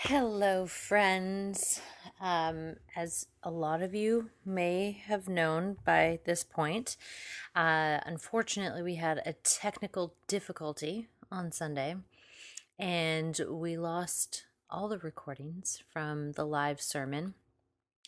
Hello, friends. As a lot of you may have known by this point, unfortunately, we had a technical difficulty on Sunday and we lost all the recordings from the live sermon.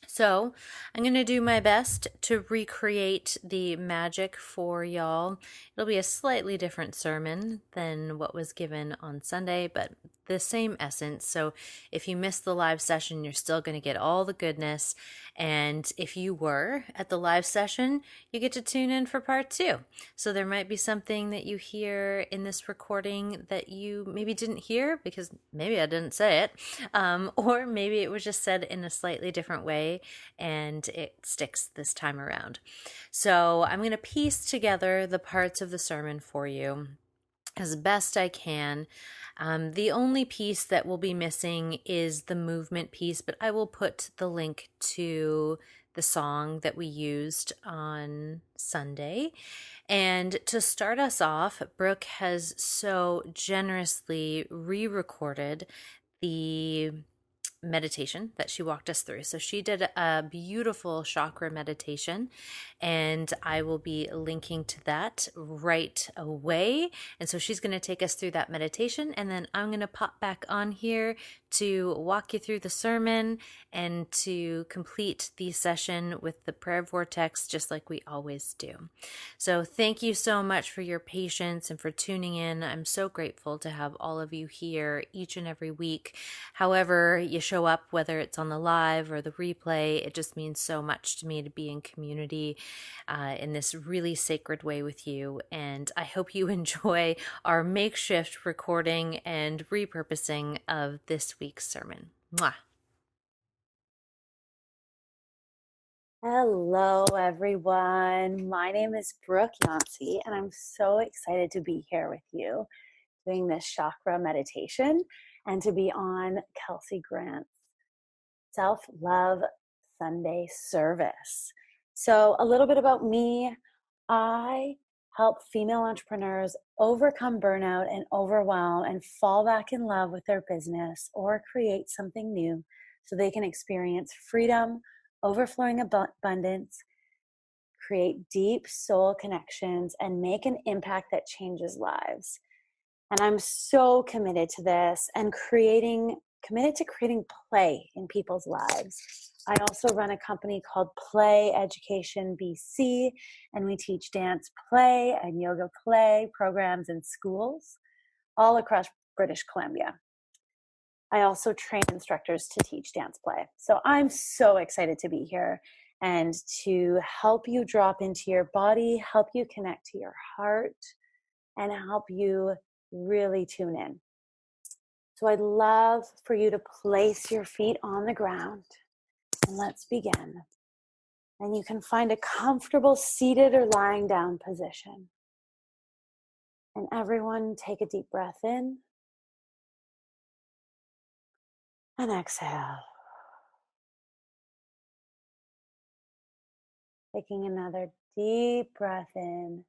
So, I'm going to do my best to recreate the magic for y'all. It'll be a slightly different sermon than what was given on Sunday, but the same essence. So, if you missed the live session, you're still going to get all the goodness. And if you were at the live session, you get to tune in for part two. So, there might be something that you hear in this recording that you maybe didn't hear because maybe I didn't say it, or maybe it was just said in a slightly different way and it sticks this time around. So I'm going to piece together the parts of the sermon for you as best I can. The only piece that will be missing is the movement piece, but I will put the link to the song that we used on Sunday. And to start us off, Brooke has so generously re recorded the meditation that she walked us through. So she did a beautiful chakra meditation, and I will be linking to that right away. And so she's going to take us through that meditation, and then I'm going to pop back on here to walk you through the sermon and to complete the session with the prayer vortex, just like we always do. So thank you so much for your patience and for tuning in. I'm so grateful to have all of you here each and every week. However you show up, whether it's on the live or the replay, it just means so much to me to be in community in this really sacred way with you. And I hope you enjoy our makeshift recording and repurposing of this week's sermon. Mwah. Hello, everyone. My name is Brooke Yantzi, and I'm so excited to be here with you doing this chakra meditation and to be on Kelsey Grant's Self Love Sunday service. So, a little bit about me. I help female entrepreneurs overcome burnout and overwhelm and fall back in love with their business or create something new so they can experience freedom, overflowing abundance, create deep soul connections, and make an impact that changes lives. And I'm so committed to this and committed to creating play in people's lives. I also run a company called Play Education BC, and we teach dance play and yoga play programs in schools all across British Columbia. I also train instructors to teach dance play. So I'm so excited to be here and to help you drop into your body, help you connect to your heart, and help you really tune in. So I'd love for you to place your feet on the ground and let's begin. And you can find a comfortable seated or lying down position. And everyone take a deep breath in and exhale. Taking another deep breath in.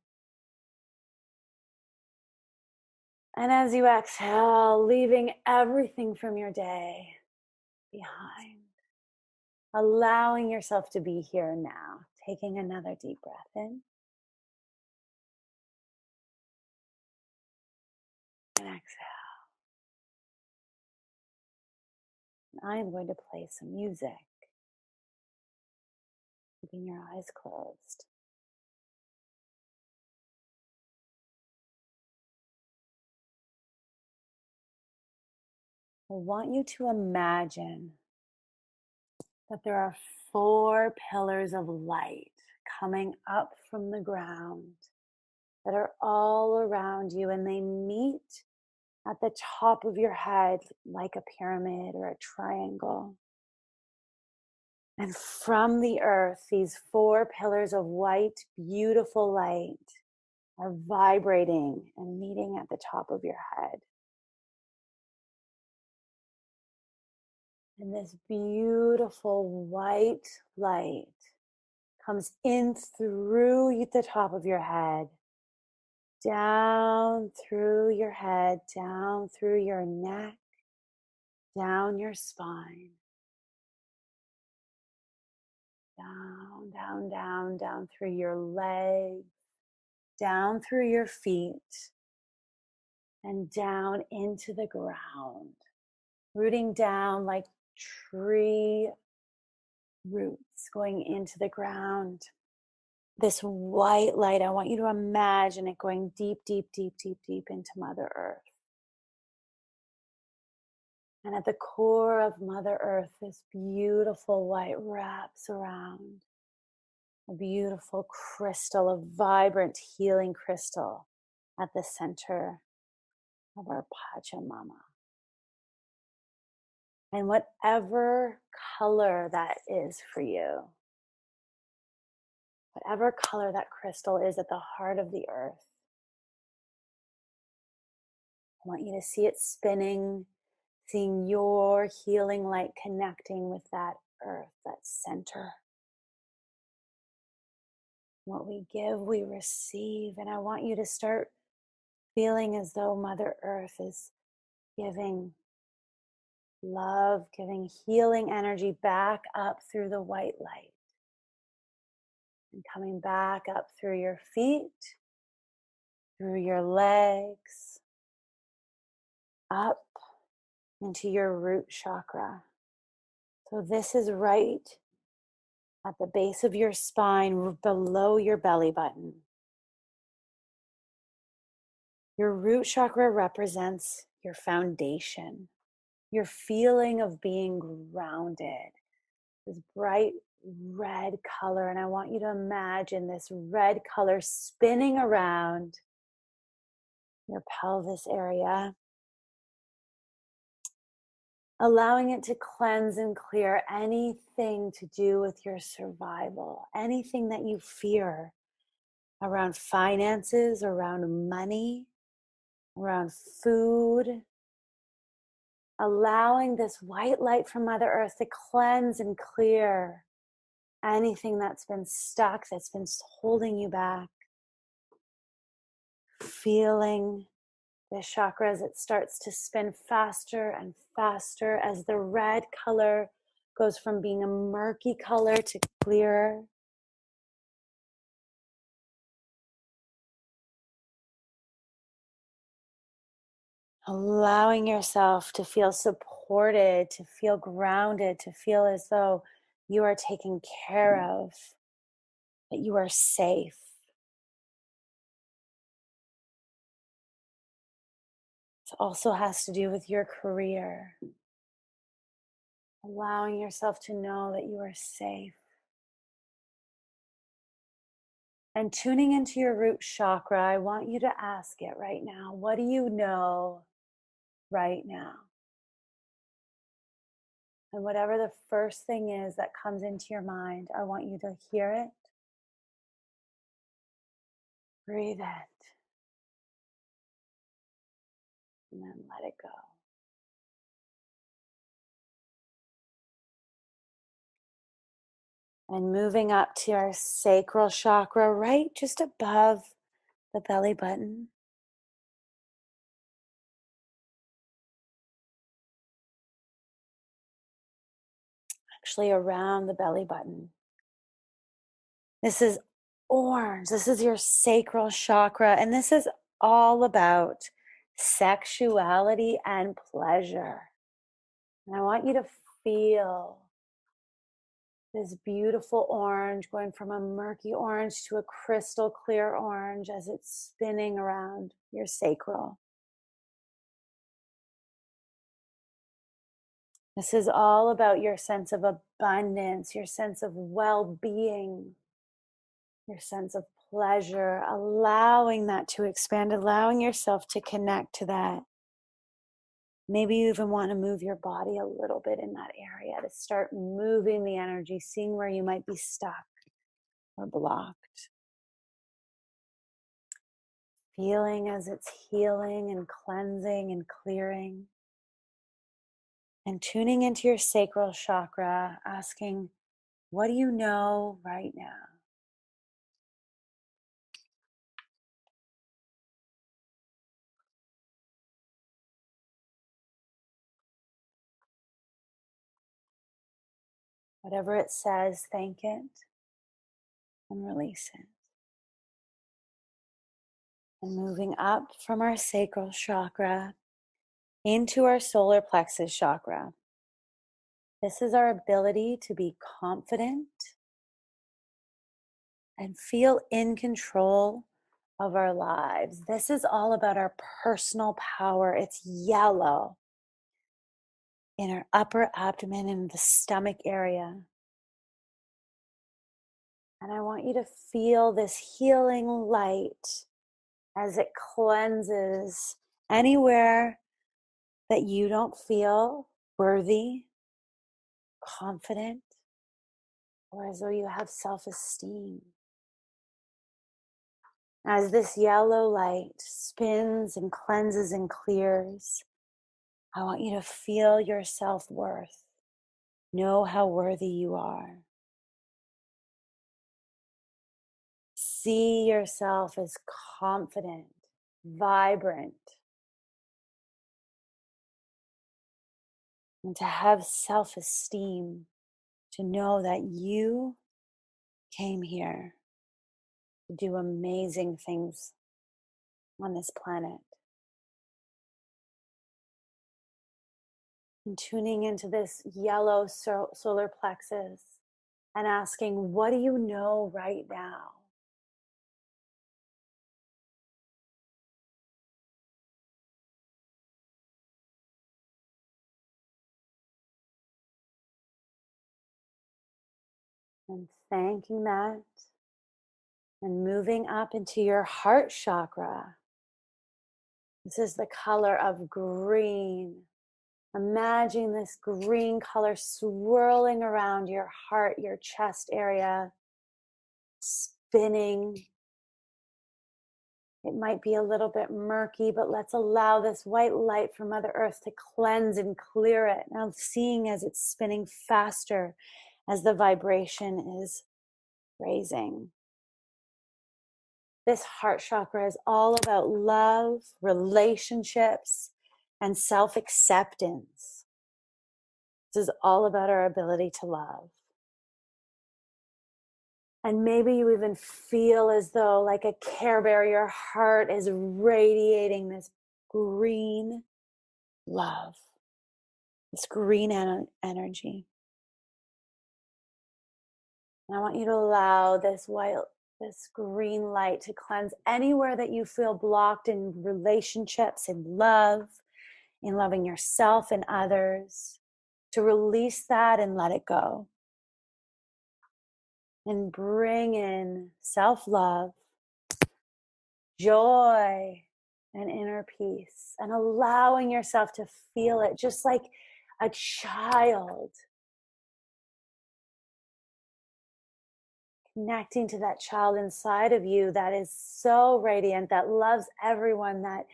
And as you exhale, leaving everything from your day behind. Allowing yourself to be here now. Taking another deep breath in. And exhale. And I am going to play some music. Keeping your eyes closed. I want you to imagine that there are 4 pillars of light coming up from the ground that are all around you, and they meet at the top of your head like a pyramid or a triangle. And from the earth, these 4 pillars of white, beautiful light are vibrating and meeting at the top of your head. And this beautiful white light comes in through the top of your head, down through your head, down through your neck, down your spine, down, down, down, down through your legs, down through your feet, and down into the ground, rooting down like tree roots going into the ground. This white light, I want you to imagine it going deep, deep, deep, deep, deep into Mother Earth. And at the core of Mother Earth, this beautiful white wraps around a beautiful crystal, a vibrant healing crystal at the center of our Pachamama. And whatever color that is for you, whatever color that crystal is at the heart of the earth, I want you to see it spinning, seeing your healing light connecting with that earth, that center. What we give, we receive. And I want you to start feeling as though Mother Earth is giving love, giving healing energy back up through the white light. And coming back up through your feet, through your legs, up into your root chakra. So this is right at the base of your spine, below your belly button. Your root chakra represents your foundation, your feeling of being grounded. This bright red color, and I want you to imagine this red color spinning around your pelvis area, allowing it to cleanse and clear anything to do with your survival, anything that you fear around finances, around money, around food. Allowing this white light from Mother Earth to cleanse and clear anything that's been stuck, that's been holding you back. Feeling the chakra as it starts to spin faster and faster as the red color goes from being a murky color to clearer. Allowing yourself to feel supported, to feel grounded, to feel as though you are taken care of, that you are safe. It also has to do with your career. Allowing yourself to know that you are safe. And tuning into your root chakra, I want you to ask it right now. What do you know right now? And whatever the first thing is that comes into your mind, I want you to hear it. Breathe it. And then let it go. And moving up to our sacral chakra, right just above the belly button. Actually, around the belly button. This is orange. This is your sacral chakra. And this is all about sexuality and pleasure. And I want you to feel this beautiful orange going from a murky orange to a crystal clear orange as it's spinning around your sacral. This is all about your sense of abundance, your sense of well-being, your sense of pleasure, allowing that to expand, allowing yourself to connect to that. Maybe you even want to move your body a little bit in that area to start moving the energy, seeing where you might be stuck or blocked. Feeling as it's healing and cleansing and clearing. And tuning into your sacral chakra, asking, what do you know right now? Whatever it says, thank it and release it. And moving up from our sacral chakra into our solar plexus chakra. This is our ability to be confident and feel in control of our lives. This is all about our personal power. It's yellow in our upper abdomen and the stomach area. And I want you to feel this healing light as it cleanses anywhere that you don't feel worthy, confident, or as though you have self-esteem. As this yellow light spins and cleanses and clears, I want you to feel your self-worth. Know how worthy you are. See yourself as confident, vibrant, and to have self-esteem, to know that you came here to do amazing things on this planet. And tuning into this yellow solar plexus and asking, what do you know right now? And thanking that and moving up into your heart chakra. This is the color of green. Imagine this green color swirling around your heart, your chest area, spinning. It might be a little bit murky, but let's allow this white light from Mother Earth to cleanse and clear it. Now, seeing as it's spinning faster as the vibration is raising. This heart chakra is all about love, relationships, and self-acceptance. This is all about our ability to love. And maybe you even feel as though, like a Care Bear, your heart is radiating this green love, this green energy. And I want you to allow this green light to cleanse anywhere that you feel blocked in relationships, in love, in loving yourself and others, to release that and let it go. And bring in self-love, joy, and inner peace, and allowing yourself to feel it just like a child. Connecting to that child inside of you that is so radiant, that loves everyone, that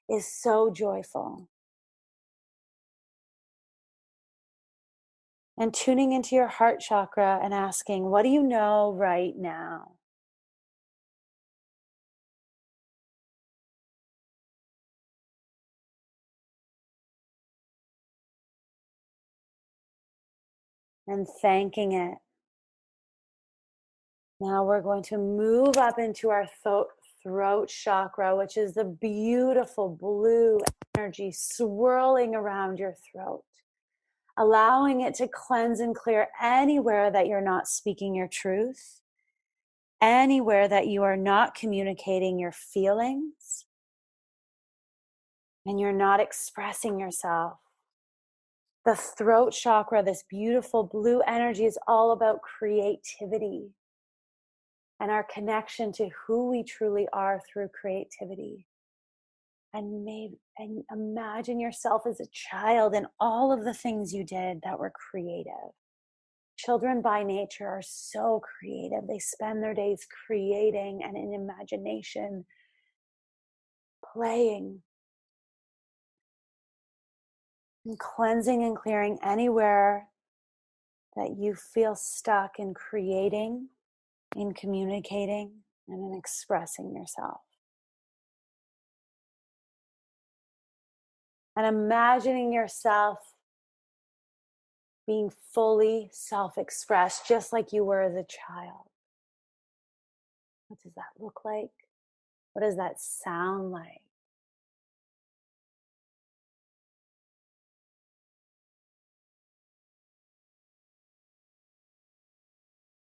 is so joyful. And tuning into your heart chakra and asking, what do you know right now? And thanking it. Now we're going to move up into our throat chakra, which is the beautiful blue energy swirling around your throat, allowing it to cleanse and clear anywhere that you're not speaking your truth, anywhere that you are not communicating your feelings, and you're not expressing yourself. The throat chakra, this beautiful blue energy, is all about creativity and our connection to who we truly are through creativity. And imagine yourself as a child and all of the things you did that were creative. Children by nature are so creative. They spend their days creating and in imagination, playing, and cleansing and clearing anywhere that you feel stuck in creating, in communicating, and in expressing yourself. And imagining yourself being fully self-expressed, just like you were as a child. What does that look like? What does that sound like?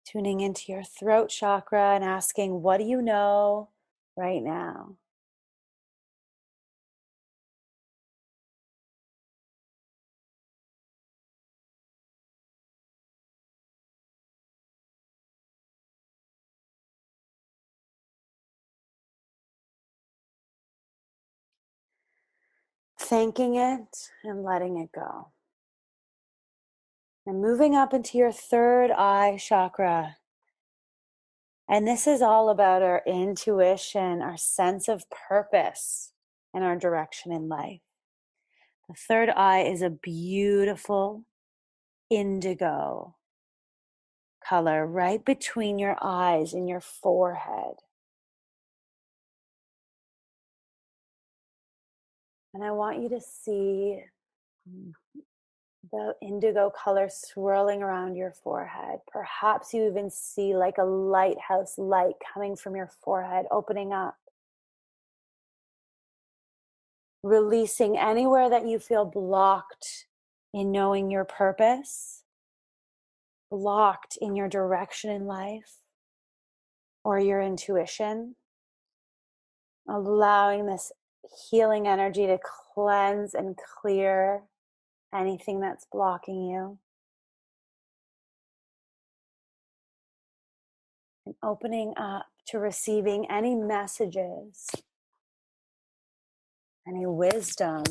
Tuning into your throat chakra and asking, what do you know right now? Thanking it and letting it go. And moving up into your third eye chakra. And this is all about our intuition, our sense of purpose, and our direction in life. The third eye is a beautiful indigo color right between your eyes and your forehead. And I want you to see the indigo color swirling around your forehead. Perhaps you even see like a lighthouse light coming from your forehead, opening up, releasing anywhere that you feel blocked in knowing your purpose, blocked in your direction in life or your intuition, allowing this healing energy to cleanse and clear anything that's blocking you. And opening up to receiving any messages, any wisdom,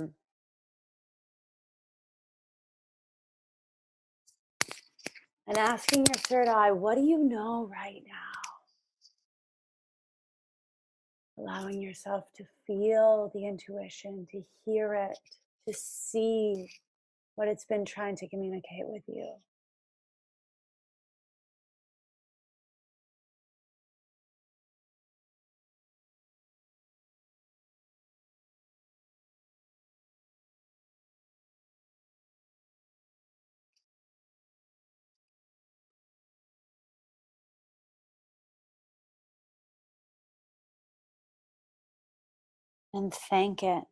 and asking your third eye, what do you know right now? Allowing yourself to feel the intuition, to hear it, to see what it's been trying to communicate with you. And thank it.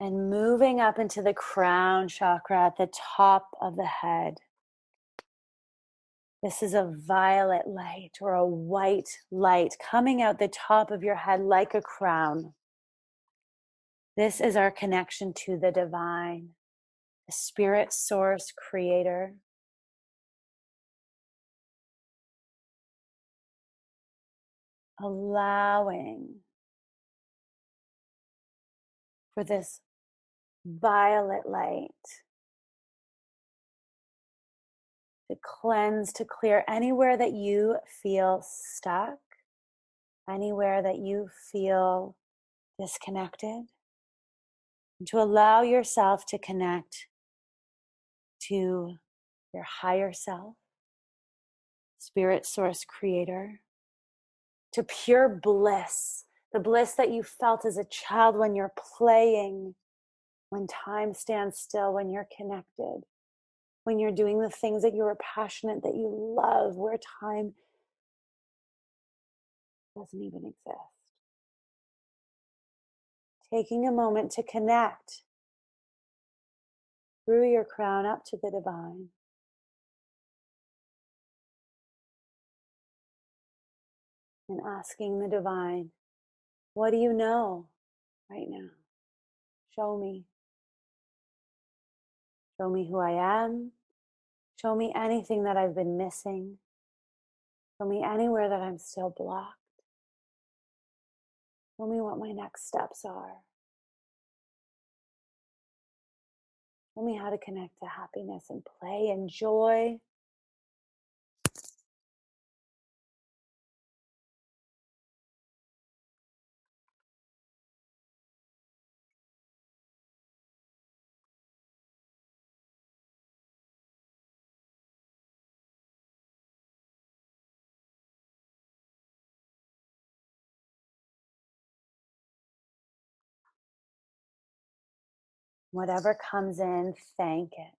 And moving up into the crown chakra at the top of the head. This is a violet light or a white light coming out the top of your head like a crown. This is our connection to the divine, the spirit source creator. Allowing for this violet light to cleanse, to clear anywhere that you feel stuck, anywhere that you feel disconnected, and to allow yourself to connect to your higher self, spirit source creator, to pure bliss, the bliss that you felt as a child when you're playing, when time stands still, when you're connected, when you're doing the things that you are passionate, that you love, where time doesn't even exist. Taking a moment to connect through your crown up to the divine. And asking the divine, what do you know right now? Show me. Show me who I am. Show me anything that I've been missing. Show me anywhere that I'm still blocked. Show me what my next steps are. Show me how to connect to happiness and play and joy. Whatever comes in, thank it.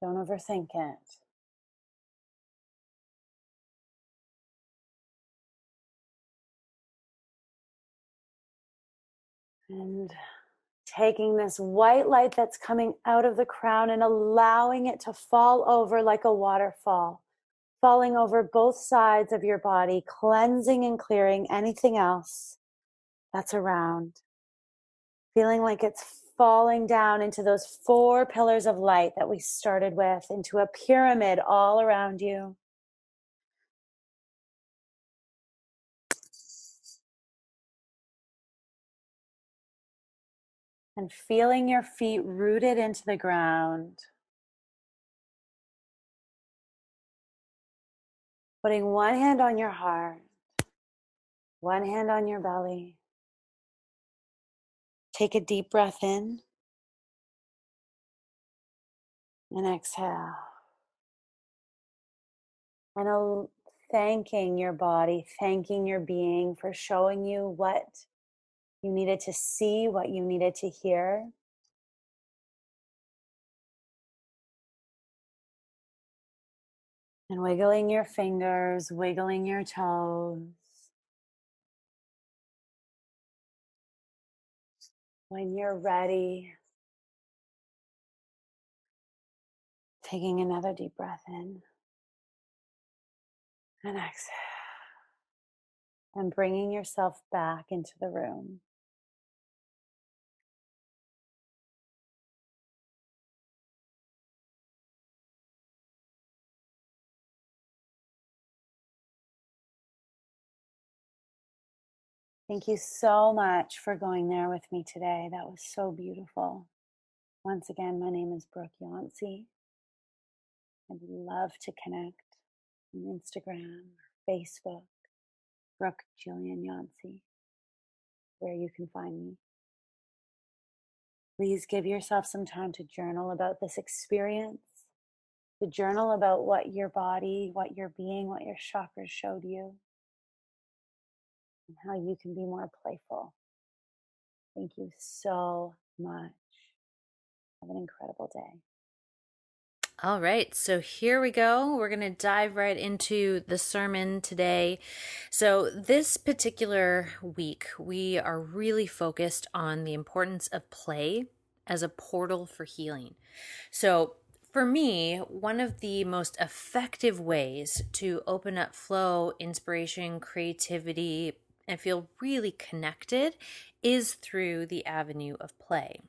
Don't overthink it. And taking this white light that's coming out of the crown and allowing it to fall over like a waterfall, falling over both sides of your body, cleansing and clearing anything else that's around. Feeling like it's falling down into those 4 pillars of light that we started with, into a pyramid all around you. And feeling your feet rooted into the ground. Putting one hand on your heart, one hand on your belly. Take a deep breath in and exhale. And thanking your body, thanking your being for showing you what you needed to see, what you needed to hear. And wiggling your fingers, wiggling your toes. When you're ready, taking another deep breath in and exhale. And bringing yourself back into the room. Thank you so much for going there with me today. That was so beautiful. Once again, my name is Brooke Yantzi. I'd love to connect on Instagram or Facebook, Brooke Jillian Yancey, where you can find me. Please give yourself some time to journal about this experience, to journal about what your body, what your being, what your chakras showed you, and how you can be more playful. Thank you so much. Have an incredible day. All right, so here we go. We're going to dive right into the sermon today. So, this particular week, we are really focused on the importance of play as a portal for healing. So, for me, one of the most effective ways to open up flow, inspiration, creativity, and feel really connected is through the avenue of play.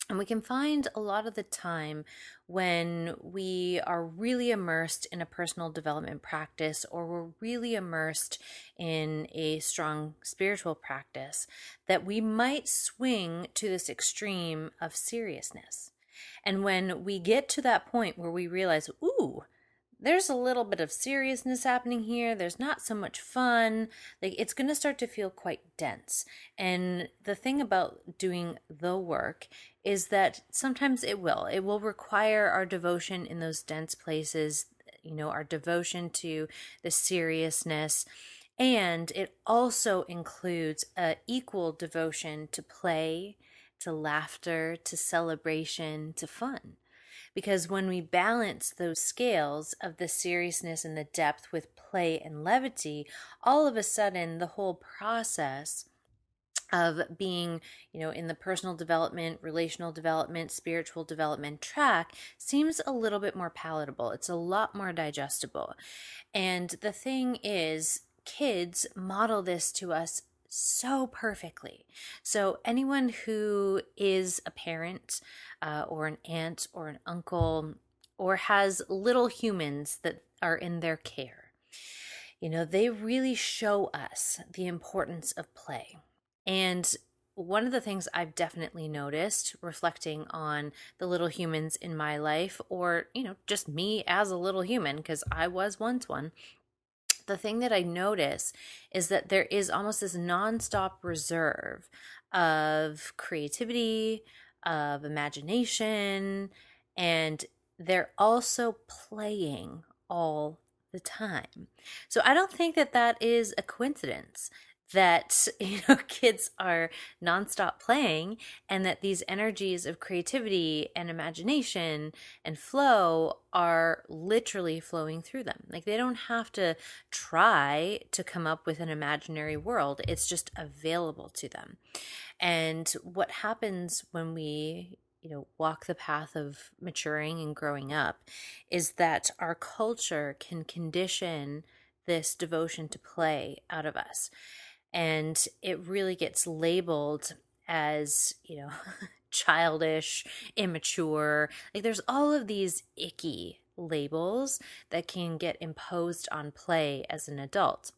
And we can find a lot of the time when we are really immersed in a personal development practice or we're really immersed in a strong spiritual practice that we might swing to this extreme of seriousness. And when we get to that point where we realize, ooh, there's a little bit of seriousness happening here. There's not so much fun. Like it's going to start to feel quite dense. And the thing about doing the work is that sometimes it will require our devotion in those dense places, our devotion to the seriousness. And it also includes equal devotion to play, to laughter, to celebration, to fun. Because when we balance those scales of the seriousness and the depth with play and levity, all of a sudden the whole process of being, in the personal development, relational development, spiritual development track seems a little bit more palatable. It's a lot more digestible. And the thing is, kids model this to us so perfectly. So, anyone who is a parent or an aunt or an uncle or has little humans that are in their care, they really show us the importance of play. And one of the things I've definitely noticed reflecting on the little humans in my life, or, just me as a little human, because I was once one, the thing that I notice is that there is almost this nonstop reserve of creativity, of imagination, and they're also playing all the time. So I don't think that that is a coincidence that kids are nonstop playing, and that these energies of creativity and imagination and flow are literally flowing through them. Like, they don't have to try to come up with an imaginary world, it's just available to them. And what happens when we, walk the path of maturing and growing up is that our culture can condition this devotion to play out of us. And it really gets labeled as, childish, immature. Like, there's all of these icky labels that can get imposed on play as an adult.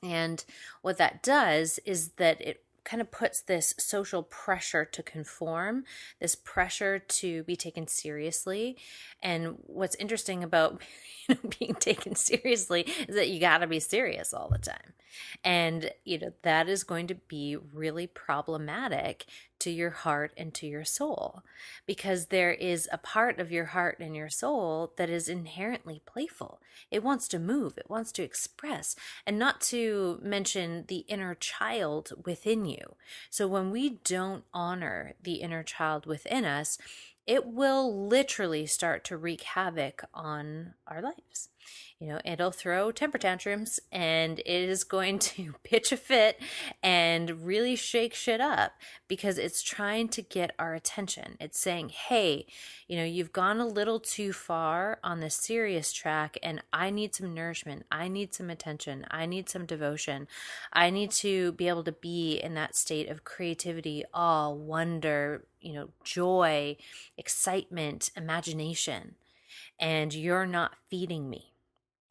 And what that does is that it kind of puts this social pressure to conform, this pressure to be taken seriously. And what's interesting about being taken seriously is that you got to be serious all the time. And, that is going to be really problematic to your heart and to your soul, because there is a part of your heart and your soul that is inherently playful. It wants to move, it wants to express, and not to mention the inner child within you. So when we don't honor the inner child within us, it will literally start to wreak havoc on our lives. It'll throw temper tantrums, and it is going to pitch a fit and really shake shit up because it's trying to get our attention. It's saying, hey, you've gone a little too far on the serious track, and I need some nourishment. I need some attention. I need some devotion. I need to be able to be in that state of creativity, awe, wonder, joy, excitement, imagination. And you're not feeding me.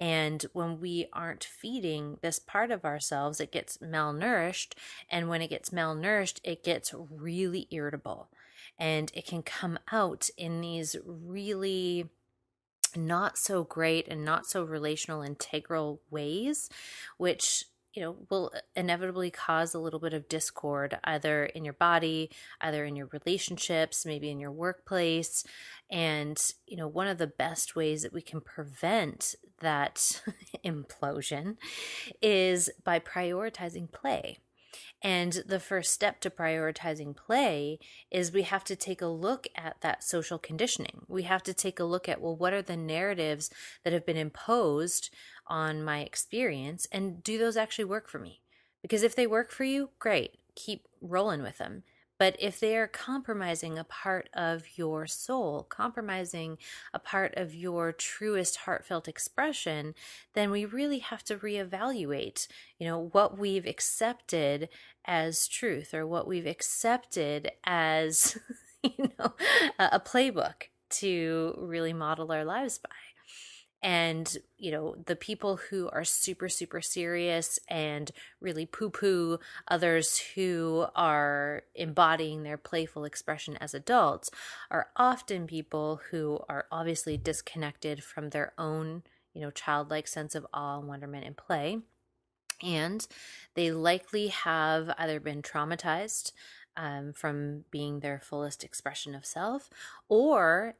And when we aren't feeding this part of ourselves, it gets malnourished. And when it gets malnourished, it gets really irritable. And it can come out in these really not so great and not so relational, integral ways, which will inevitably cause a little bit of discord, either in your body, either in your relationships, maybe in your workplace. And one of the best ways that we can prevent that implosion is by prioritizing play. And the first step to prioritizing play is we have to take a look at that social conditioning. We have to take a look at, well, what are the narratives that have been imposed on my experience, and do those actually work for me? Because if they work for you, great, keep rolling with them. But if they are compromising a part of your soul, compromising a part of your truest heartfelt expression, then we really have to reevaluate, what we've accepted as truth, or what we've accepted as, a playbook to really model our lives by. And, the people who are super, super serious and really poo poo others who are embodying their playful expression as adults are often people who are obviously disconnected from their own, childlike sense of awe and wonderment and play. And they likely have either been traumatized from being their fullest expression of self, or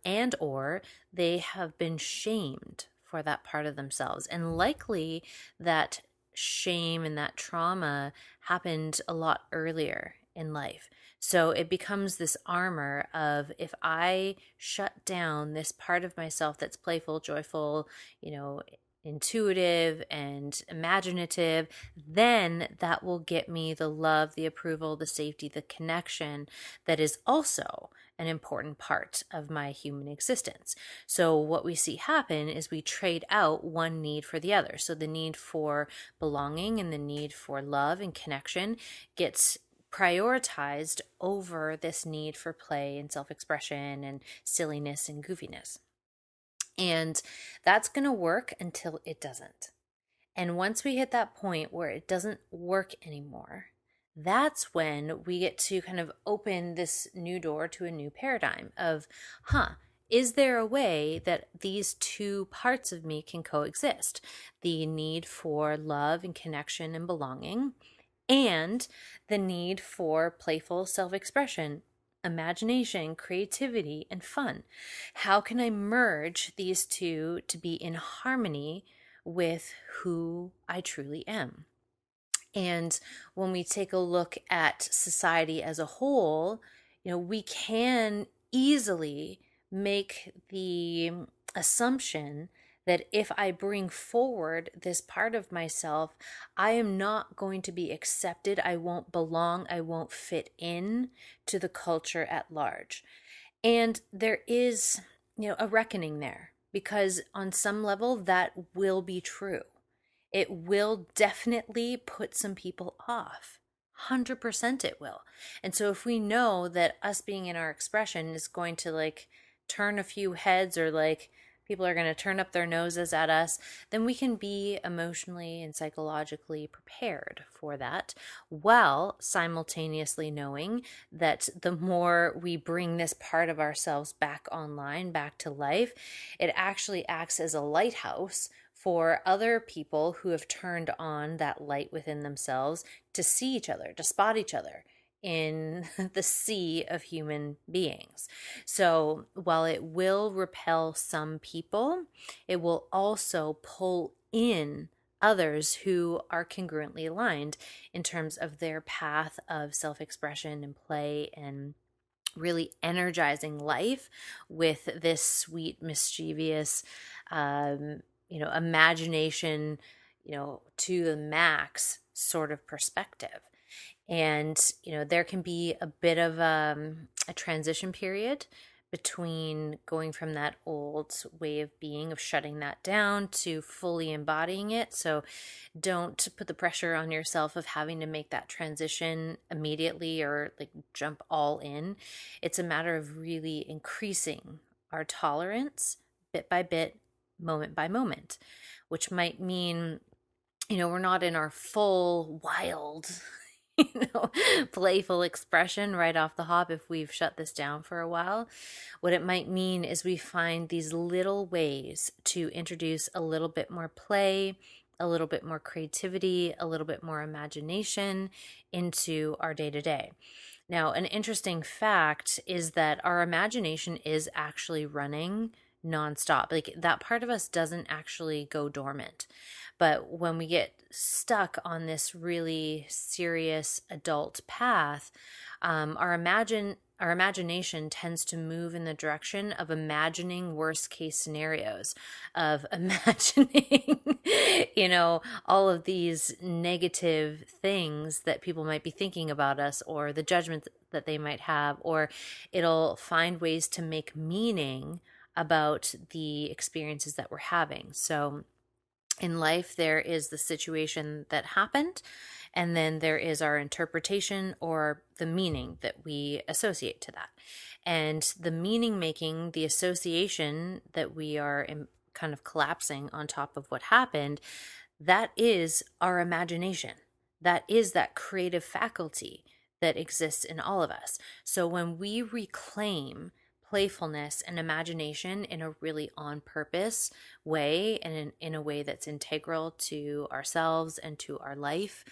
they have been shamed for that part of themselves. And likely that shame and that trauma happened a lot earlier in life. So it becomes this armor of, if I shut down this part of myself that's playful, joyful, intuitive and imaginative, then that will get me the love, the approval, the safety, the connection that is also an important part of my human existence. So what we see happen is we trade out one need for the other. So the need for belonging and the need for love and connection gets prioritized over this need for play and self-expression and silliness and goofiness. And that's going to work until it doesn't. And once we hit that point where it doesn't work anymore, that's when we get to kind of open this new door to a new paradigm of, is there a way that these two parts of me can coexist? The need for love and connection and belonging, and the need for playful self expression imagination, creativity, and fun. How can I merge these two to be in harmony with who I truly am? And when we take a look at society as a whole, we can easily make the assumption that if I bring forward this part of myself, I am not going to be accepted. I won't belong. I won't fit in to the culture at large. And there is, a reckoning there because on some level that will be true. It will definitely put some people off. 100% it will. And so if we know that us being in our expression is going to like turn a few heads or like people are going to turn up their noses at us, then we can be emotionally and psychologically prepared for that while simultaneously knowing that the more we bring this part of ourselves back online, back to life, it actually acts as a lighthouse for other people who have turned on that light within themselves to see each other, to spot each other in the sea of human beings. So while it will repel some people, it will also pull in others who are congruently aligned in terms of their path of self expression and play and really energizing life with this sweet, mischievous, imagination, to the max sort of perspective. And, there can be a bit of a transition period between going from that old way of being, of shutting that down, to fully embodying it. So don't put the pressure on yourself of having to make that transition immediately or like jump all in. It's a matter of really increasing our tolerance bit by bit, moment by moment, which might mean, we're not in our full wild, you know, playful expression right off the hop if we've shut this down for a while. What it might mean is we find these little ways to introduce a little bit more play, a little bit more creativity, a little bit more imagination into our day to day. Now, an interesting fact is that our imagination is actually running nonstop. Like that part of us doesn't actually go dormant. But when we get stuck on this really serious adult path, our imagination tends to move in the direction of imagining worst case scenarios, of imagining, all of these negative things that people might be thinking about us or the judgment that they might have, or it'll find ways to make meaning about the experiences that we're having. So, in life, there is the situation that happened, and then there is our interpretation or the meaning that we associate to that. And the meaning making, the association that we are kind of collapsing on top of what happened, that is our imagination. That is that creative faculty that exists in all of us. So when we reclaim playfulness and imagination in a really on purpose way and in a way that's integral to ourselves and to our life,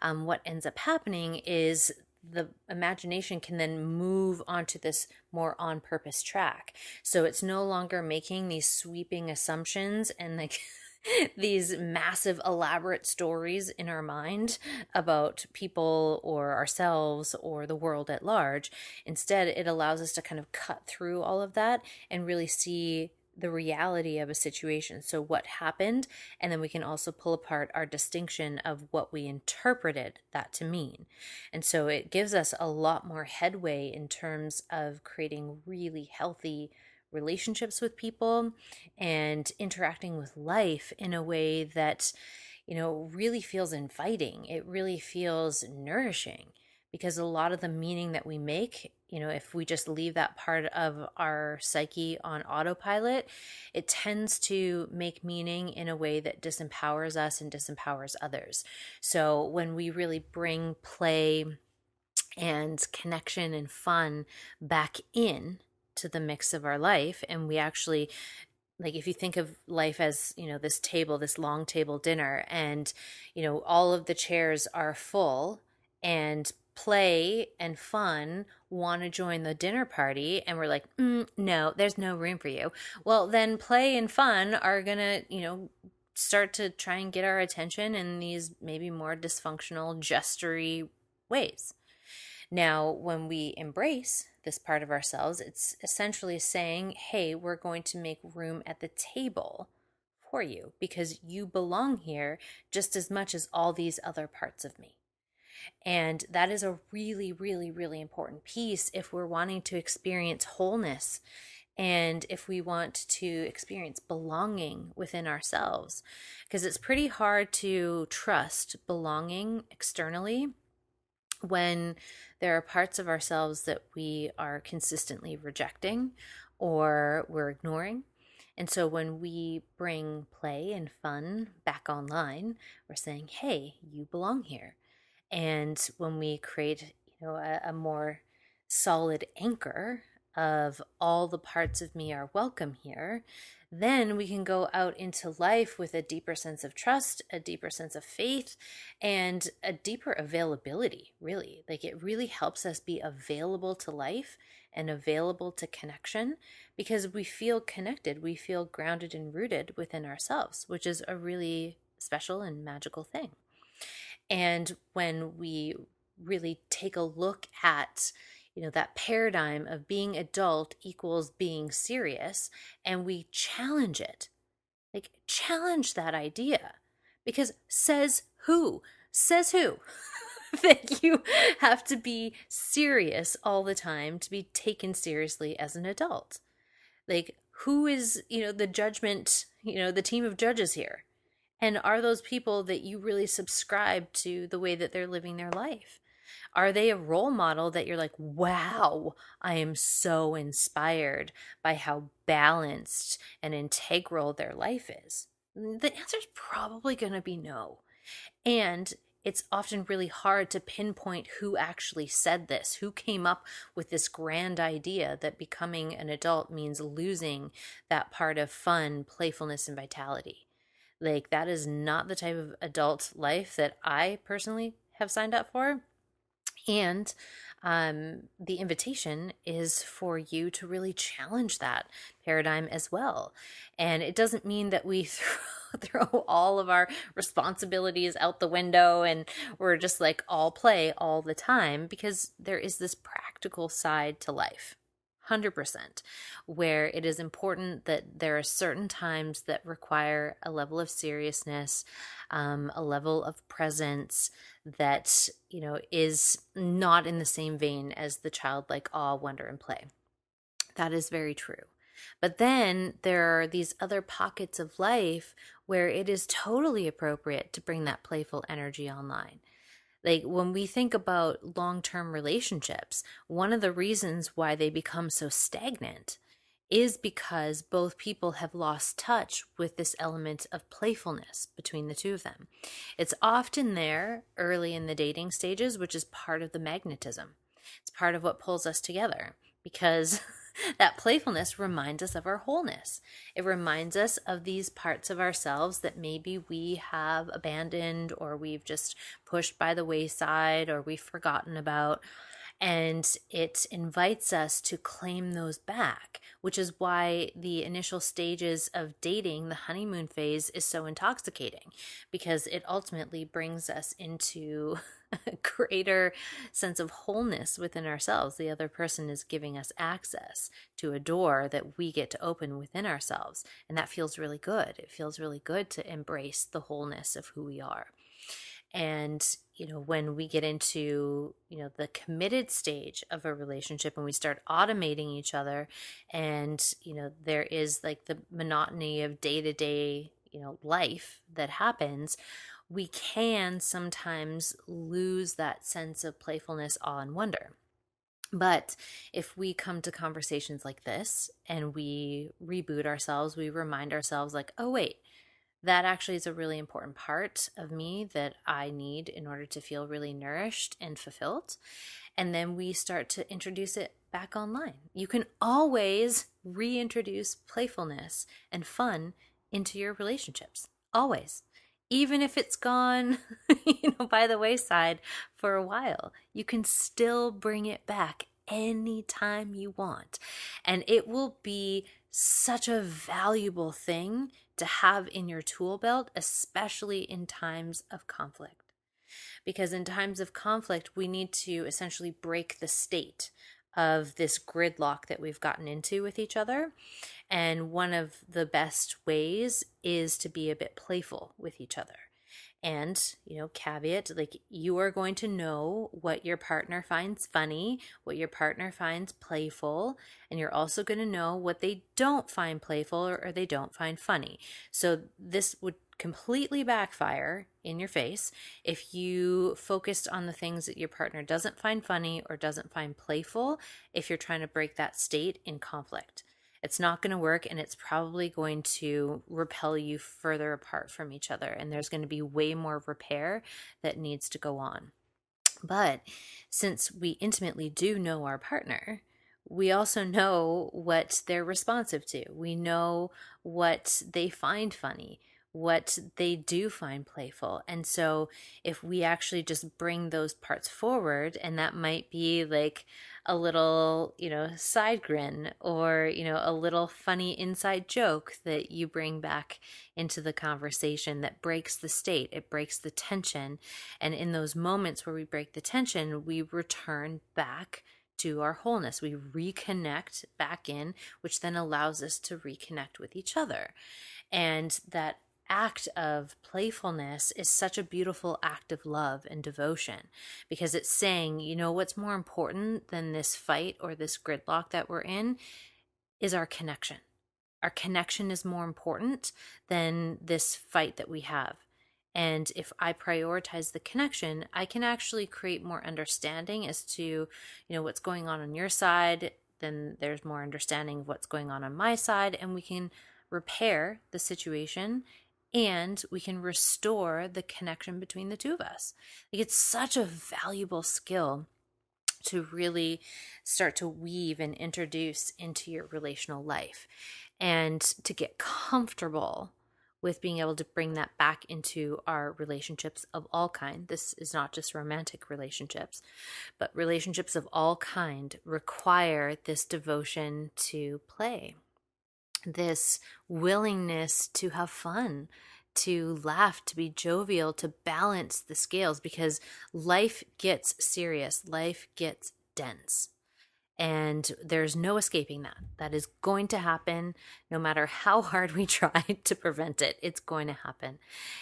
what ends up happening is the imagination can then move onto this more on purpose track. So it's no longer making these sweeping assumptions and like these massive elaborate stories in our mind about people or ourselves or the world at large. Instead, it allows us to kind of cut through all of that and really see the reality of a situation. So, what happened, and then we can also pull apart our distinction of what we interpreted that to mean. And so, it gives us a lot more headway in terms of creating really healthy relationships with people and interacting with life in a way that, really feels inviting. It really feels nourishing because a lot of the meaning that we make, if we just leave that part of our psyche on autopilot, it tends to make meaning in a way that disempowers us and disempowers others. So when we really bring play and connection and fun back in to the mix of our life, and we actually, like, if you think of life as, this table, this long table dinner, and all of the chairs are full and play and fun want to join the dinner party and we're like, no, there's no room for you. Well, then play and fun are going to, start to try and get our attention in these maybe more dysfunctional, gestury ways. Now, when we embrace this part of ourselves, it's essentially saying, hey, we're going to make room at the table for you because you belong here just as much as all these other parts of me. And that is a really, really, really important piece if we're wanting to experience wholeness and if we want to experience belonging within ourselves. Because it's pretty hard to trust belonging externally when there are parts of ourselves that we are consistently rejecting or we're ignoring. And so when we bring play and fun back online, we're saying, hey, you belong here. And when we create, a more solid anchor of all the parts of me are welcome here, then we can go out into life with a deeper sense of trust, a deeper sense of faith, and a deeper availability, really. Like it really helps us be available to life and available to connection because we feel connected, we feel grounded and rooted within ourselves, which is a really special and magical thing. And when we really take a look at, that paradigm of being adult equals being serious, and we challenge it, like challenge that idea, because says who? Says who? That you have to be serious all the time to be taken seriously as an adult. Like, who is, the judgment, the team of judges here? And are those people that you really subscribe to the way that they're living their life? Are they a role model that you're like, wow, I am so inspired by how balanced and integral their life is? The answer is probably going to be no. And it's often really hard to pinpoint who actually said this, who came up with this grand idea that becoming an adult means losing that part of fun, playfulness, and vitality. Like, that is not the type of adult life that I personally have signed up for. And the invitation is for you to really challenge that paradigm as well. And it doesn't mean that we throw all of our responsibilities out the window and we're just like all play all the time, because there is this practical side to life. 100%, where it is important that there are certain times that require a level of seriousness, a level of presence that, is not in the same vein as the childlike awe, wonder, and play. That is very true. But then there are these other pockets of life where it is totally appropriate to bring that playful energy online. Like when we think about long term relationships, one of the reasons why they become so stagnant is because both people have lost touch with this element of playfulness between the two of them. It's often there early in the dating stages, which is part of the magnetism. It's part of what pulls us together because that playfulness reminds us of our wholeness. It reminds us of these parts of ourselves that maybe we have abandoned or we've just pushed by the wayside or we've forgotten about. And it invites us to claim those back, which is why the initial stages of dating, the honeymoon phase, is so intoxicating because it ultimately brings us into a greater sense of wholeness within ourselves. The other person is giving us access to a door that we get to open within ourselves. And that feels really good. It feels really good to embrace the wholeness of who we are. And, when we get into, the committed stage of a relationship and we start automating each other and, there is like the monotony of day to day, life that happens, we can sometimes lose that sense of playfulness, awe, and wonder. But if we come to conversations like this and we reboot ourselves, we remind ourselves, like, oh, wait, that actually is a really important part of me that I need in order to feel really nourished and fulfilled. And then we start to introduce it back online. You can always reintroduce playfulness and fun into your relationships. Always. even if it's gone, by the wayside for a while, you can still bring it back anytime you want. And it will be such a valuable thing to have in your tool belt, especially in times of conflict. Because in times of conflict, we need to essentially break the state of this gridlock that we've gotten into with each other. And one of the best ways is to be a bit playful with each other. And, caveat, like you are going to know what your partner finds funny, what your partner finds playful, and you're also going to know what they don't find playful or they don't find funny. So this would completely backfire in your face if you focused on the things that your partner doesn't find funny or doesn't find playful if you're trying to break that state in conflict. It's not going to work, and it's probably going to repel you further apart from each other. And there's going to be way more repair that needs to go on. But since we intimately do know our partner, we also know what they're responsive to. We know what they find funny, what they do find playful. And so if we actually just bring those parts forward, and that might be like a little, side grin or, a little funny inside joke that you bring back into the conversation that breaks the state, it breaks the tension. And in those moments where we break the tension, we return back to our wholeness. We reconnect back in, which then allows us to reconnect with each other. And that act of playfulness is such a beautiful act of love and devotion, because it's saying, what's more important than this fight or this gridlock that we're in is our connection. Our connection is more important than this fight that we have. And if I prioritize the connection, I can actually create more understanding as to, what's going on your side. Then there's more understanding of what's going on my side, and we can repair the situation and we can restore the connection between the two of us. Like, it's such a valuable skill to really start to weave and introduce into your relational life, and to get comfortable with being able to bring that back into our relationships of all kind. This is not just romantic relationships, but relationships of all kind require this devotion to play, this willingness to have fun, to laugh, to be jovial, to balance the scales, because life gets serious, life gets dense. And there's no escaping that. That is going to happen no matter how hard we try to prevent it. It's going to happen.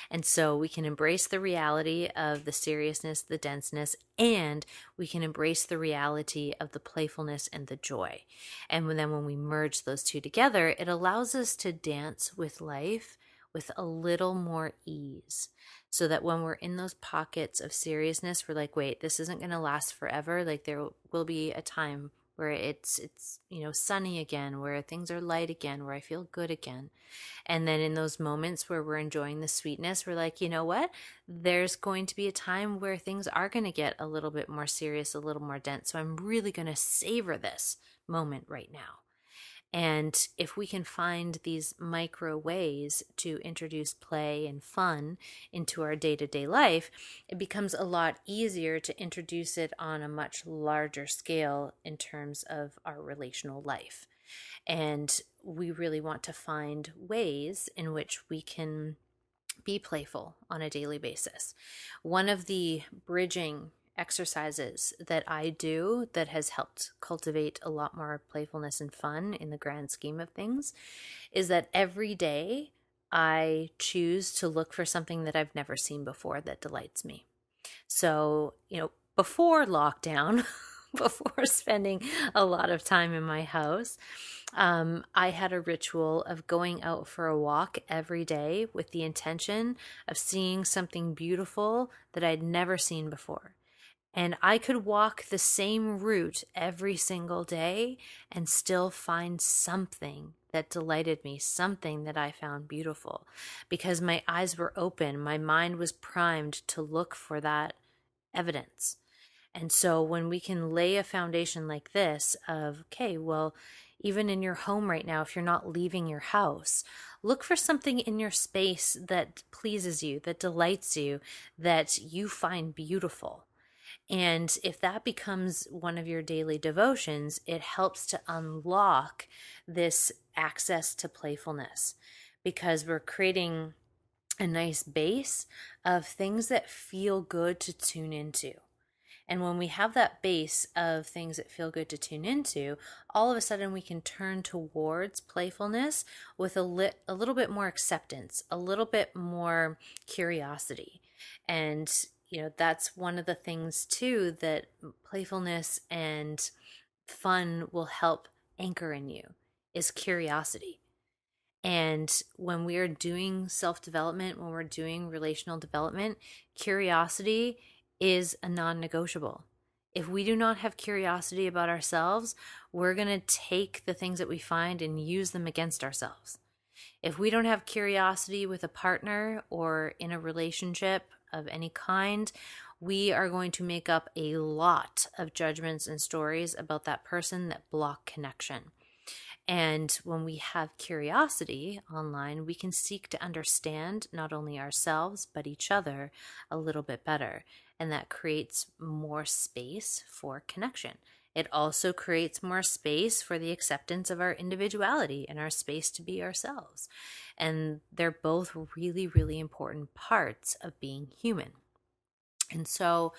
And so we can embrace the reality of the seriousness, the denseness, and we can embrace the reality of the playfulness and the joy. And then when we merge those two together, it allows us to dance with life with a little more ease, so that when we're in those pockets of seriousness, we're like, wait, this isn't going to last forever. Like, there will be a time where it's sunny again, where things are light again, where I feel good again. And then in those moments where we're enjoying the sweetness, we're like, you know what, there's going to be a time where things are going to get a little bit more serious, a little more dense, so I'm really going to savor this moment right now. And if we can find these micro ways to introduce play and fun into our day to day life, it becomes a lot easier to introduce it on a much larger scale in terms of our relational life. And we really want to find ways in which we can be playful on a daily basis. One of the bridging exercises that I do that has helped cultivate a lot more playfulness and fun in the grand scheme of things is that every day I choose to look for something that I've never seen before that delights me. So, before lockdown, before spending a lot of time in my house, I had a ritual of going out for a walk every day with the intention of seeing something beautiful that I'd never seen before. And I could walk the same route every single day and still find something that delighted me, something that I found beautiful, because my eyes were open, my mind was primed to look for that evidence. And so when we can lay a foundation like this of, okay, well, even in your home right now, if you're not leaving your house, look for something in your space that pleases you, that delights you, that you find beautiful. And if that becomes one of your daily devotions, it helps to unlock this access to playfulness because we're creating a nice base of things that feel good to tune into. And when we have that base of things that feel good to tune into, all of a sudden we can turn towards playfulness with a little bit more acceptance, a little bit more curiosity. And, that's one of the things too that playfulness and fun will help anchor in you is curiosity. And when we are doing self development, when we're doing relational development, curiosity is a non negotiable. If we do not have curiosity about ourselves, we're going to take the things that we find and use them against ourselves. If we don't have curiosity with a partner or in a relationship of any kind, we are going to make up a lot of judgments and stories about that person that block connection. And when we have curiosity online, we can seek to understand not only ourselves, but each other a little bit better. And that creates more space for connection. It also creates more space for the acceptance of our individuality and our space to be ourselves. And they're both really, really important parts of being human. And so,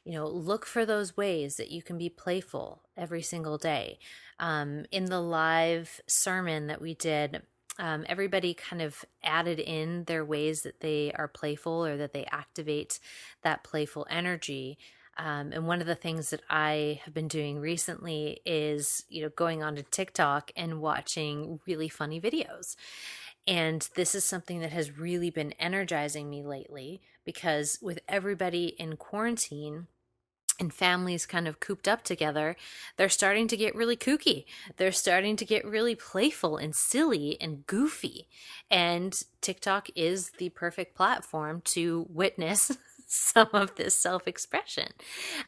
look for those ways that you can be playful every single day. In the live sermon that we did, everybody kind of added in their ways that they are playful or that they activate that playful energy. And one of the things that I have been doing recently is, going onto TikTok and watching really funny videos. And this is something that has really been energizing me lately because with everybody in quarantine, and families kind of cooped up together, they're starting to get really kooky. They're starting to get really playful and silly and goofy. And TikTok is the perfect platform to witness some of this self expression.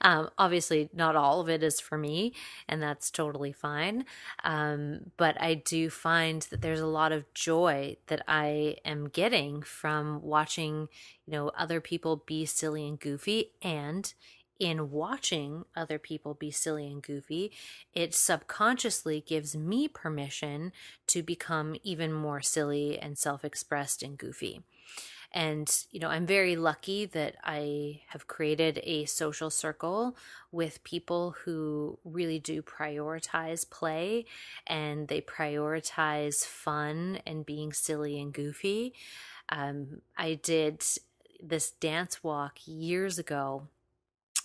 Obviously, not all of it is for me, and that's totally fine. But I do find that there's a lot of joy that I am getting from watching, other people be silly and goofy. And in watching other people be silly and goofy, it subconsciously gives me permission to become even more silly and self expressed and goofy. And, I'm very lucky that I have created a social circle with people who really do prioritize play and they prioritize fun and being silly and goofy. I did this dance walk years ago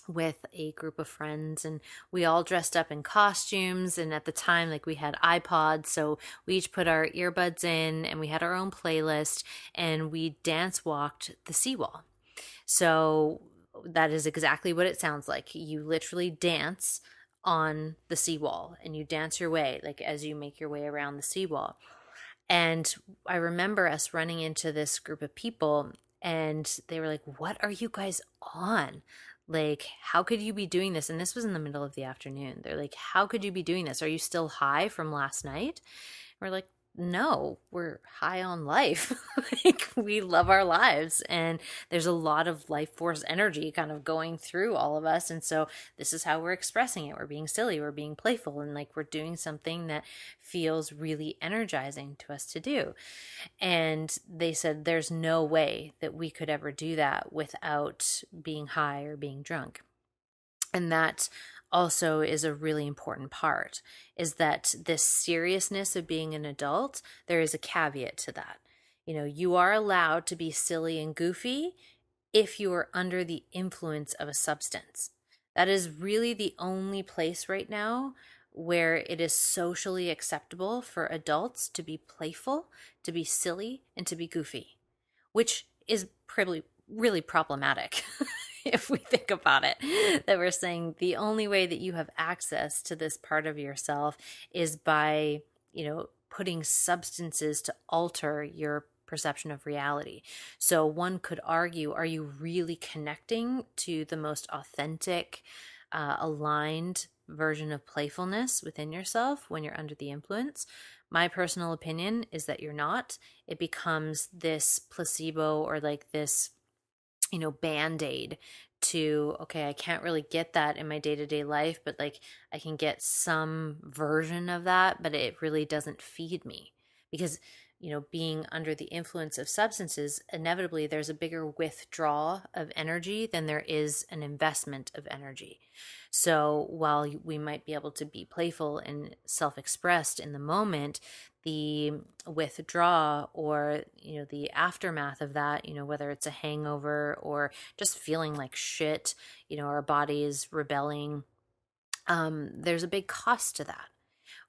with a group of friends and we all dressed up in costumes, and at the time like we had iPods, so we each put our earbuds in and we had our own playlist and we dance walked the seawall. So that is exactly what it sounds like. You literally dance on the seawall and you dance your way like as you make your way around the seawall. And I remember us running into this group of people and they were like, "What are you guys on? Like, how could you be doing this?" And this was in the middle of the afternoon. They're like, "How could you be doing this? Are you still high from last night?" We're like, "No, we're high on life." Like, we love our lives and there's a lot of life force energy kind of going through all of us. And so this is how we're expressing it. We're being silly, we're being playful, and like we're doing something that feels really energizing to us to do. And they said there's no way that we could ever do that without being high or being drunk. And that also is a really important part, is that this seriousness of being an adult, there is a caveat to that. You are allowed to be silly and goofy if you are under the influence of a substance. That is really the only place right now where it is socially acceptable for adults to be playful, to be silly, and to be goofy, which is probably really problematic if we think about it. That we're saying the only way that you have access to this part of yourself is by, putting substances to alter your perception of reality. So one could argue, are you really connecting to the most authentic, aligned version of playfulness within yourself when you're under the influence. My personal opinion is that you're not. It becomes this placebo or like this, band-aid to, okay, I can't really get that in my day-to-day life, but like I can get some version of that, but it really doesn't feed me. Because being under the influence of substances, inevitably there's a bigger withdrawal of energy than there is an investment of energy. So while we might be able to be playful and self-expressed in the moment, the withdraw or the aftermath of that, whether it's a hangover or just feeling like shit, our body is rebelling, there's a big cost to that.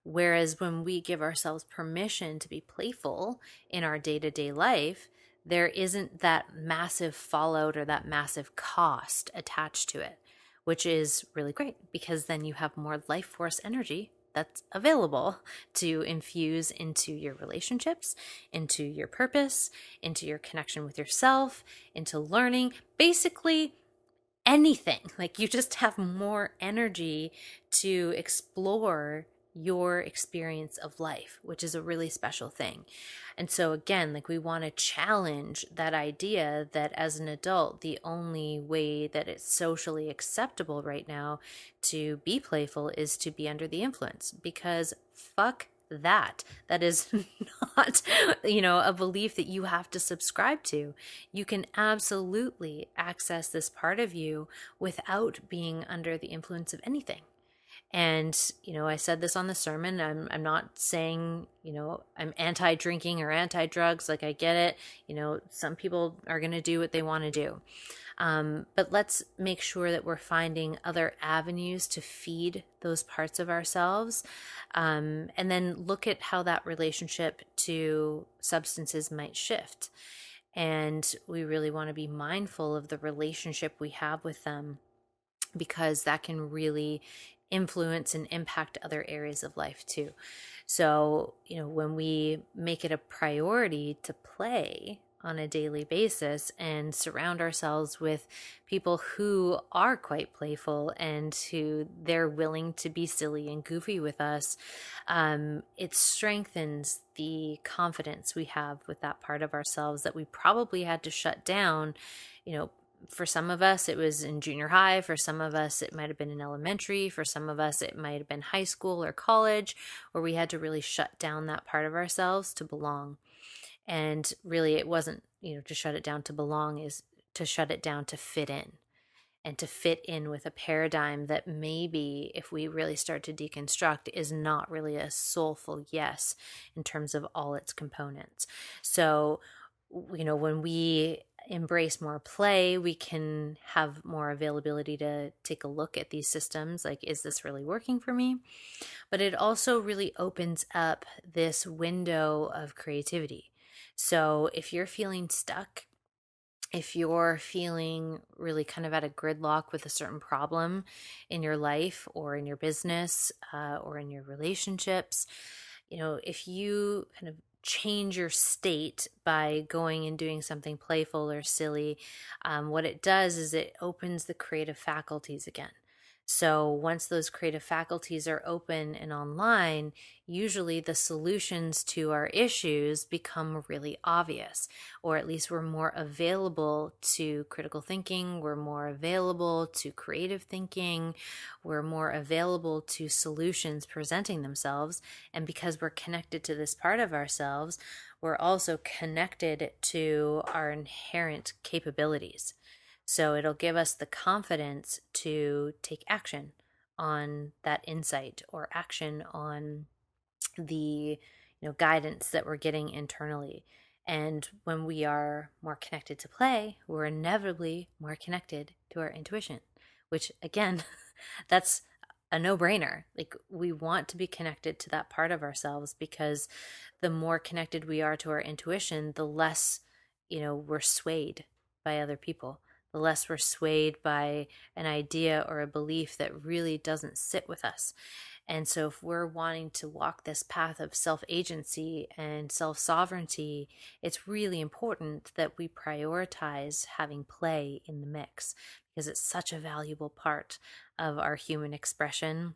Whereas when we give ourselves permission to be playful in our day-to-day life, there isn't that massive fallout or that massive cost attached to it, which is really great because then you have more life force energy that's available to infuse into your relationships, into your purpose, into your connection with yourself, into learning, basically anything. Like you just have more energy to explore your experience of life, which is a really special thing. And so, again, like we want to challenge that idea that as an adult, the only way that it's socially acceptable right now to be playful is to be under the influence, because fuck that. That is not, a belief that you have to subscribe to. You can absolutely access this part of you without being under the influence of anything. And, I said this on the sermon. I'm not saying, I'm anti drinking or anti drugs. Like, I get it. Some people are going to do what they want to do. But let's make sure that we're finding other avenues to feed those parts of ourselves. And then look at how that relationship to substances might shift. And we really want to be mindful of the relationship we have with them, because that can really influence and impact other areas of life too. So, when we make it a priority to play on a daily basis and surround ourselves with people who are quite playful and who they're willing to be silly and goofy with us, it strengthens the confidence we have with that part of ourselves that we probably had to shut down. For some of us, it was in junior high. For some of us, it might have been in elementary. For some of us, it might have been high school or college, where we had to really shut down that part of ourselves to belong. And really, it wasn't, to shut it down to belong, is to shut it down to fit in, and to fit in with a paradigm that maybe, if we really start to deconstruct, is not really a soulful yes in terms of all its components. So, when we embrace more play, we can have more availability to take a look at these systems. Like, is this really working for me? But it also really opens up this window of creativity. So if you're feeling stuck, if you're feeling really kind of at a gridlock with a certain problem in your life or in your business, or in your relationships, if you kind of change your state by going and doing something playful or silly, what it does is it opens the creative faculties again. So once those creative faculties are open and online, usually the solutions to our issues become really obvious, or at least we're more available to critical thinking, we're more available to creative thinking, we're more available to solutions presenting themselves. And because we're connected to this part of ourselves, we're also connected to our inherent capabilities. So it'll give us the confidence to take action on that insight, or action on the guidance that we're getting internally. And when we are more connected to play, we're inevitably more connected to our intuition, which again, that's a no-brainer. Like, we want to be connected to that part of ourselves, because the more connected we are to our intuition, the less we're swayed by other people, the less we're swayed by an idea or a belief that really doesn't sit with us. And so, if we're wanting to walk this path of self agency and self sovereignty, it's really important that we prioritize having play in the mix, because it's such a valuable part of our human expression.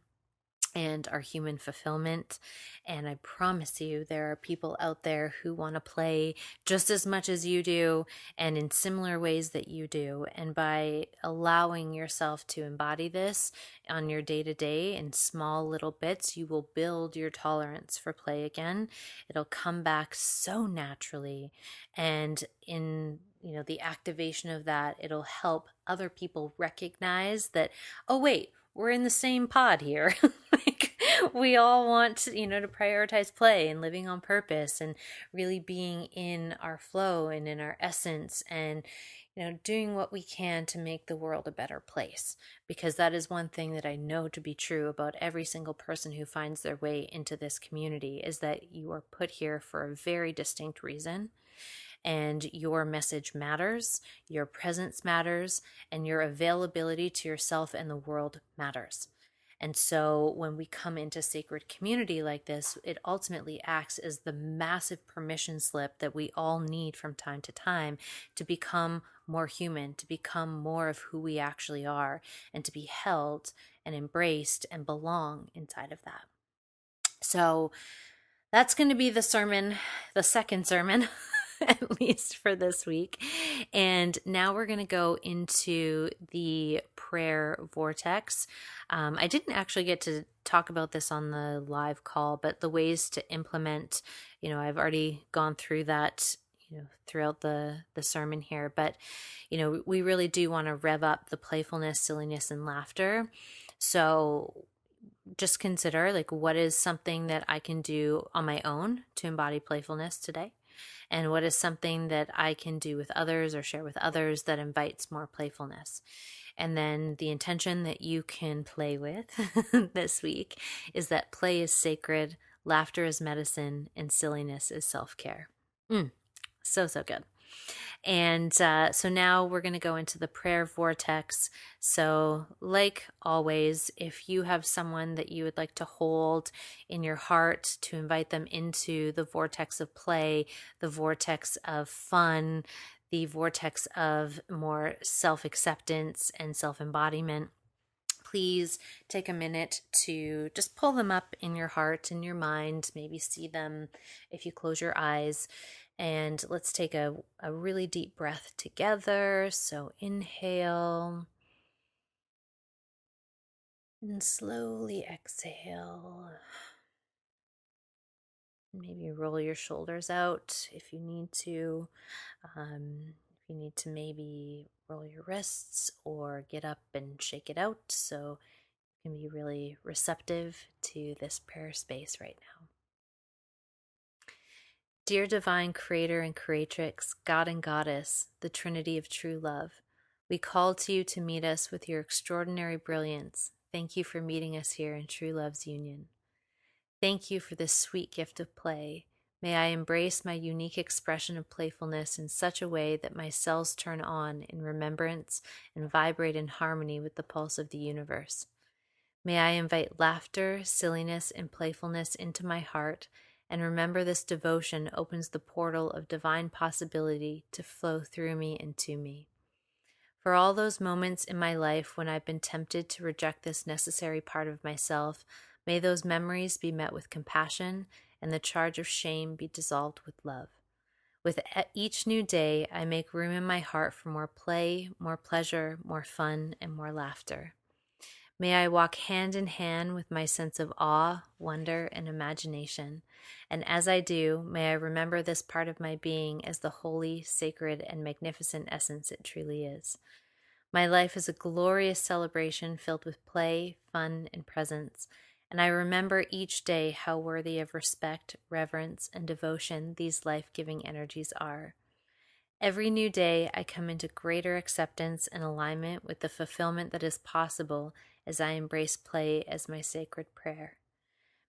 and our human fulfillment. And I promise you, there are people out there who want to play just as much as you do and in similar ways that you do. And by allowing yourself to embody this on your day to day in small little bits, you will build your tolerance for play again. It'll come back so naturally. And in the activation of that, it'll help other people recognize that, oh, wait, we're in the same pod here. Like, we all want to prioritize play and living on purpose and really being in our flow and in our essence, and doing what we can to make the world a better place, because that is one thing that I know to be true about every single person who finds their way into this community, is that you are put here for a very distinct reason, and your message matters, your presence matters, and your availability to yourself and the world matters. And so when we come into sacred community like this, it ultimately acts as the massive permission slip that we all need from time to time to become more human, to become more of who we actually are, and to be held and embraced and belong inside of that. So that's going to be the sermon, the second sermon, at least for this week. And now we're going to go into the prayer vortex. I didn't actually get to talk about this on the live call, but the ways to implement, I've already gone through that, throughout the sermon here. But, we really do want to rev up the playfulness, silliness, and laughter. So just consider, like, what is something that I can do on my own to embody playfulness today? And what is something that I can do with others or share with others that invites more playfulness? And then the intention that you can play with this week is that play is sacred, laughter is medicine, and silliness is self-care. So, so good. And so now we're going to go into the prayer vortex. So, like always, if you have someone that you would like to hold in your heart to invite them into the vortex of play, the vortex of fun, the vortex of more self acceptance and self embodiment, please take a minute to just pull them up in your heart and your mind, maybe see them if you close your eyes. And let's take a really deep breath together. So inhale and slowly exhale. Maybe roll your shoulders out if you need to. If you need to, maybe roll your wrists or get up and shake it out, so you can be really receptive to this prayer space right now. Dear Divine Creator and Creatrix, God and Goddess, the Trinity of True Love, we call to you to meet us with your extraordinary brilliance. Thank you for meeting us here in true love's union. Thank you for this sweet gift of play. May I embrace my unique expression of playfulness in such a way that my cells turn on in remembrance and vibrate in harmony with the pulse of the universe. May I invite laughter, silliness, and playfulness into my heart, and remember this devotion opens the portal of divine possibility to flow through me and to me. For all those moments in my life when I've been tempted to reject this necessary part of myself, may those memories be met with compassion and the charge of shame be dissolved with love. With each new day, I make room in my heart for more play, more pleasure, more fun, and more laughter. May I walk hand in hand with my sense of awe, wonder, and imagination. And as I do, may I remember this part of my being as the holy, sacred, and magnificent essence it truly is. My life is a glorious celebration filled with play, fun, and presence, and I remember each day how worthy of respect, reverence, and devotion these life-giving energies are. Every new day, I come into greater acceptance and alignment with the fulfillment that is possible as I embrace play as my sacred prayer.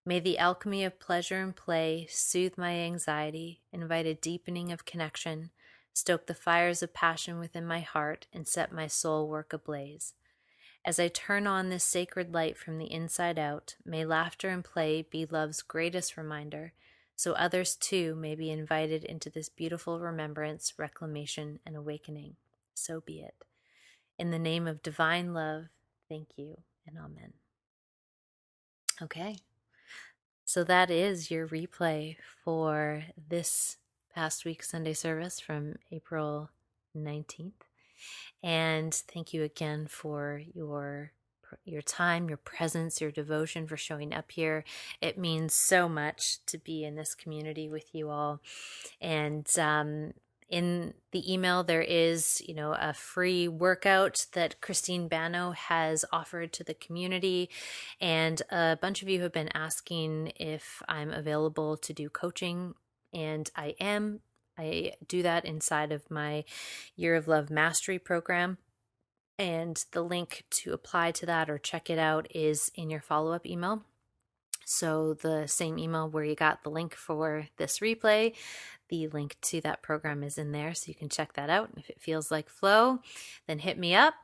May the alchemy of pleasure and play soothe my anxiety, invite a deepening of connection, stoke the fires of passion within my heart, and set my soul work ablaze. As I turn on this sacred light from the inside out, may laughter and play be love's greatest reminder, so others too may be invited into this beautiful remembrance, reclamation, and awakening. So be it. In the name of divine love, thank you, and amen. Okay. So that is your replay for this past week's Sunday service from April 19th. And thank you again for your time, your presence, your devotion, for showing up here. It means so much to be in this community with you all. And in the email, there is, a free workout that Christine Bano has offered to the community. And a bunch of you have been asking if I'm available to do coaching, and I am. I do that inside of my Year of Love Mastery program. And the link to apply to that or check it out is in your follow up email. So, the same email where you got the link for this replay, the link to that program is in there. So, you can check that out. And if it feels like flow, then hit me up.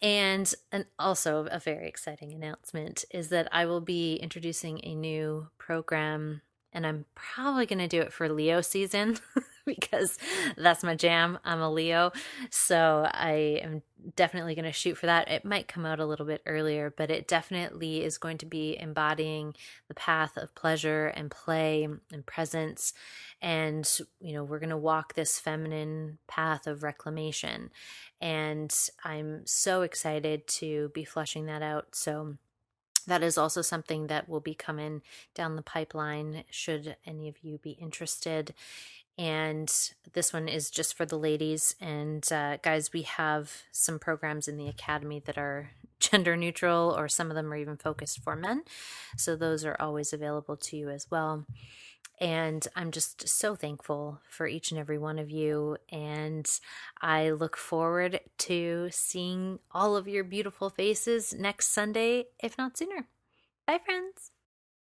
And also, a very exciting announcement is that I will be introducing a new program, and I'm probably going to do it for Leo season because that's my jam. I'm a Leo. So I am definitely going to shoot for that. It might come out a little bit earlier, but it definitely is going to be embodying the path of pleasure and play and presence. And, we're going to walk this feminine path of reclamation. And I'm so excited to be fleshing that out. So that is also something that will be coming down the pipeline should any of you be interested. And this one is just for the ladies. And guys, we have some programs in the academy that are gender neutral, or some of them are even focused for men. So those are always available to you as well. And I'm just so thankful for each and every one of you. And I look forward to seeing all of your beautiful faces next Sunday, if not sooner. Bye, friends.